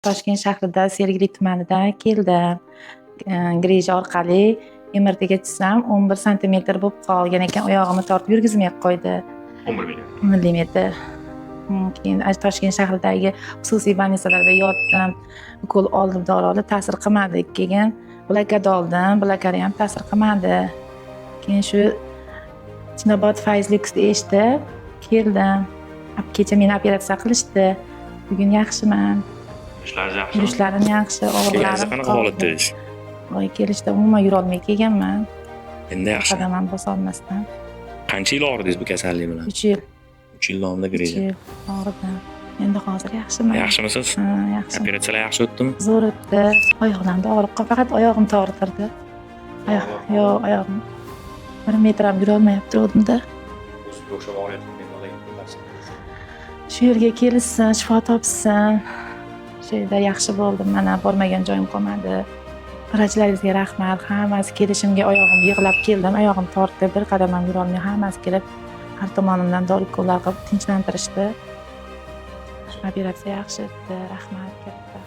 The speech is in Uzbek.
Toshkent shahrida Sergeli tumanida keldim. Grij orqali MRTga tushsam 11 santimetr bo'lib qolgan ekan, oyog'imni tortib yurgizmay qo'ydi. 11 millimetr. Keyin Toshkent shahridagi xususiy больницаlarda yotdim. Ukol oldim, dori oldim, ta'sir qilmadi. Keyin blokada oldim, blokada ham ta'sir qilmadi. Keyin shu Chinobod Fayzluksni eshitib keldim. Kecha meni operatsiya qilishdi. Bugun yaxshiman. Ishlaringiz yaxshimi? Yurishlarim yaxshi, Kelganingizda og'riqlarim qanaqa holatda edish? Kelishda umuman yurolmay kelganman. Endi yaxshi. Qadam ham bosolmasdan. Qancha yil og'ridingiz bu kasallik bilan? 3 yil. 3 yil davomida 3 grij. yil og'ridim. Endi hozir yaxshiman. Yaxshimisiz? Ha, yaxshi. Operatsiyalar yaxshi o'tdimi? Zo'r o'tdi. Oyoqlarimda og'riq qoldi, faqat oyog'im tortirdi. Oyog'im 1 metr ham yurolmayapti turuvdim-da. O'xshab og'riyotgan Shu yerga kelishsin, shifo topsin. Shu yerda yaxshi bo'ldim. Mana bormagan joyim qolmadi. Vrachlaringizga rahmat. Hammasi kelishimga oyog'im yig'lab keldim. Oyog'im tortdi, bir qadam ham yurolmay, hammasi kelib har tomonimdan dori-ukollar qilib tinchlantirishdi. Operatsiya yaxshi o'tdi. Rahmat katta.